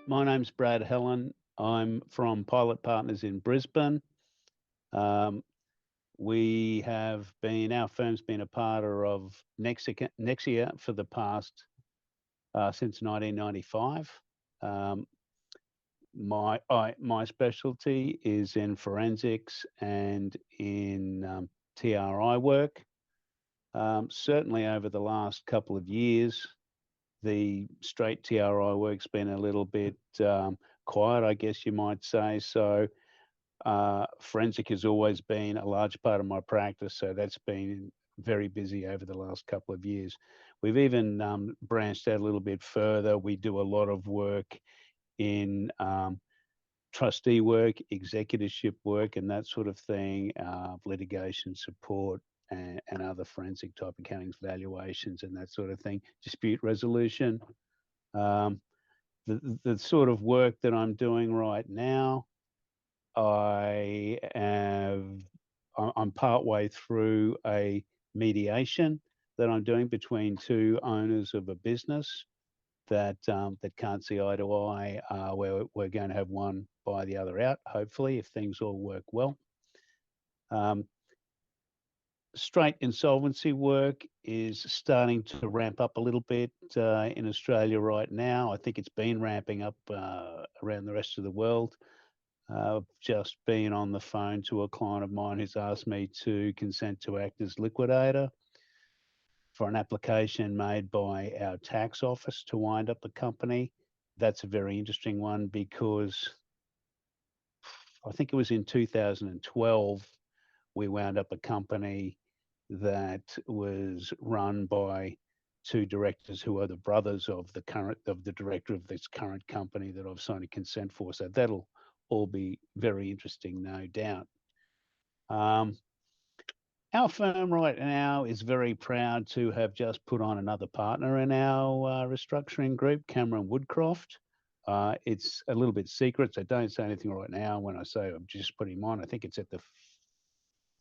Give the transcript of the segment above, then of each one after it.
My name's Brad Hellen. I'm from Pilot Partners in Brisbane. Um, our firm's been a partner of Nexia for the past, since 1995. Um, my specialty is in forensics and in TRI work. Certainly over the last couple of years, the straight TRI work's been a little bit quiet, I guess you might say. So forensic has always been a large part of my practice, so that's been very busy over the last couple of years. We've even branched out a little bit further. We do a lot of work in trustee work, executorship work, and that sort of thing, litigation support, and other forensic type accounting valuations and that sort of thing, dispute resolution. Um, the sort of work that I'm doing right now, I have, I'm partway through a mediation that I'm doing between two owners of a business that can't see eye to eye. Where we're going to have one buy the other out, hopefully, if things all work well. Um, Straight insolvency work is starting to ramp up a little bit in Australia right now. I think it's been ramping up around the rest of the world. I've just been on the phone to a client of mine who's asked me to consent to act as liquidator for an application made by our tax office to wind up the company. That's a very interesting one because I think it was in 2012 we wound up a company that was run by two directors who are the brothers of the director of this current company that I've signed a consent for. So that'll all be very interesting, no doubt. Um, our firm right now is very proud to have just put on another partner in our restructuring group, Cameron Woodcroft. It's a little bit secret, so don't say anything right now when I say I've just put him on. I think it's at the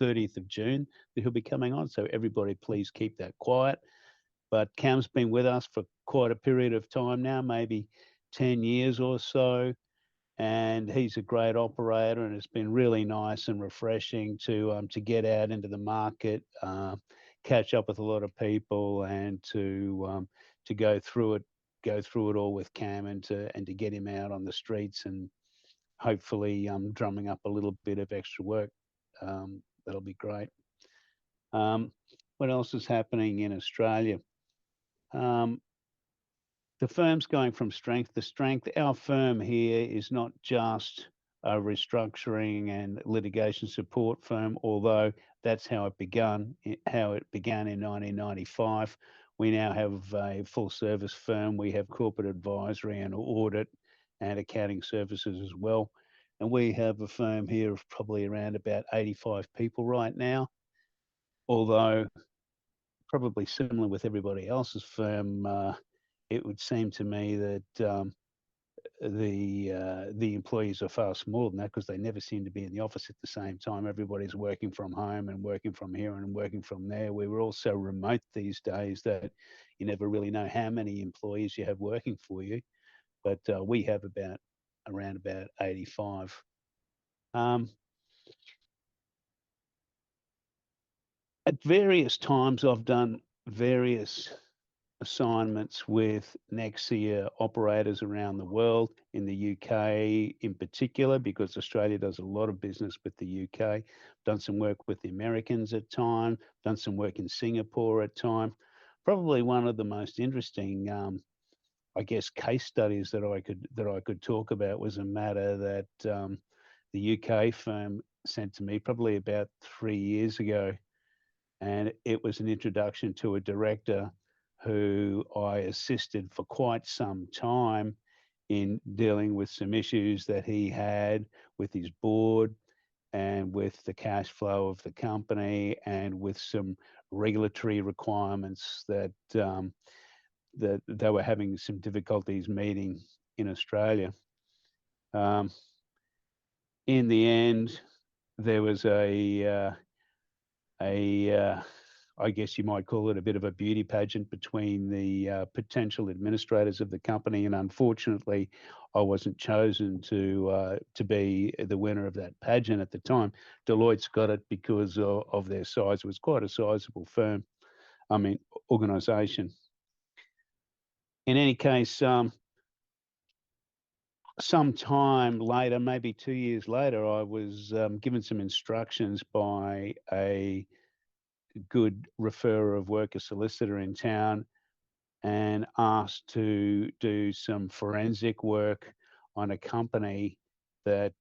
30th of June that he'll be coming on, so everybody please keep that quiet. But Cam's been with us for quite a period of time now, maybe 10 years or so, and he's a great operator, and it's been really nice and refreshing to get out into the market, catch up with a lot of people, and to go through it all with Cam, and to get him out on the streets and hopefully drumming up a little bit of extra work. That'll be great. Um, what else is happening in Australia? Um, the firm's going from strength to strength. Our firm here is not just a restructuring and litigation support firm, although that's how it began. How it began in 1995. We now have a full service firm. We have corporate advisory and audit and accounting services as well. And we have a firm here of probably around about 85 people right now, although probably similar with everybody else's firm. It would seem to me that the employees are far smaller than that because they never seem to be in the office at the same time. Everybody's working from home and working from here and working from there. We were all so remote these days that you never really know how many employees you have working for you. But we have around about 85. Um, at various times, I've done various assignments with Nexia operators around the world, in the UK in particular, because Australia does a lot of business with the UK. Done some work with the Americans at time, done some work in Singapore at time. Probably one of the most interesting, I guess, case studies that I could talk about was a matter that the UK firm sent to me probably about 3 years ago, and it was an introduction to a director who I assisted for quite some time in dealing with some issues that he had with his board and with the cash flow of the company and with some regulatory requirements that they were having some difficulties meeting in Australia. Um, in the end, there was a I guess you might call it a bit of a beauty pageant between the potential administrators of the company, and unfortunately, I wasn't chosen to be the winner of that pageant at the time. Deloitte's got it because of their size. It was quite a sizable firm. I mean, organisation. In any case, some time later, maybe 2 years later, I was given some instructions by a good referrer of work, a solicitor in town, and asked to do some forensic work on a company that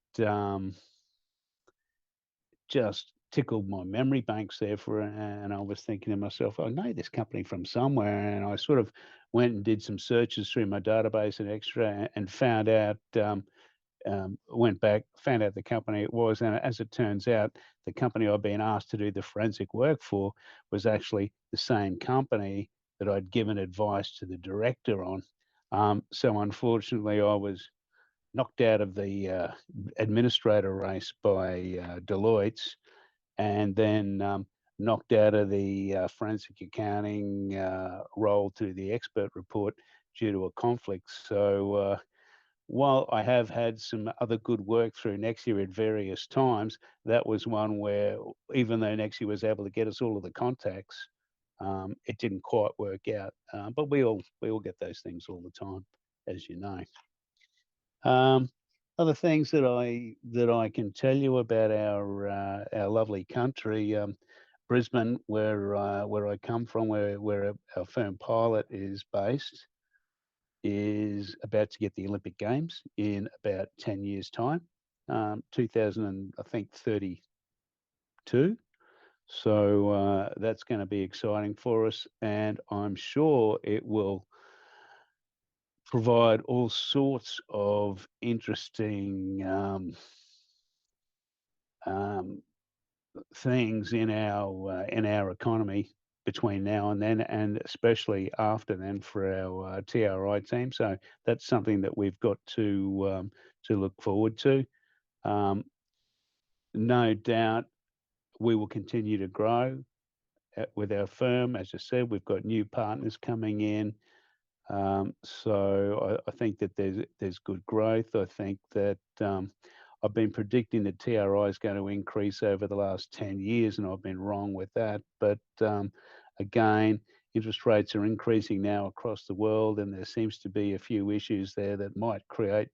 just tickled my memory banks there and I was thinking to myself, I know this company from somewhere, and I sort of went and did some searches through my database and extra and found out went back, found out the company it was, and as it turns out, the company I'd been asked to do the forensic work for was actually the same company that I'd given advice to the director on. So unfortunately, I was knocked out of the administrator race by Deloitte's, and then knocked out of the forensic accounting role to the expert report due to a conflict. So while I have had some other good work through Nexia at various times, that was one where, even though Nexia was able to get us all of the contacts, it didn't quite work out. But we all get those things all the time, as you know. Um, Other things that I can tell you about our lovely country, Brisbane, where I come from, where our firm Pilot is based, is about to get the Olympic Games in about 10 years' time, 2000 and I think 32. So that's going to be exciting for us, and I'm sure it will provide all sorts of interesting um, things in our economy between now and then, and especially after then for our TRI team. So that's something that we've got to look forward to. Um, no doubt, we will continue to grow with our firm. As I said, we've got new partners coming in. So I think that there's good growth. I think that I've been predicting that TRI is going to increase over the last 10 years, and I've been wrong with that. But again, interest rates are increasing now across the world, and there seems to be a few issues there that might create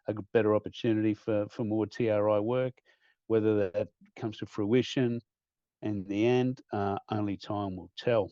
a better opportunity for more TRI work. Whether that comes to fruition in the end, only time will tell.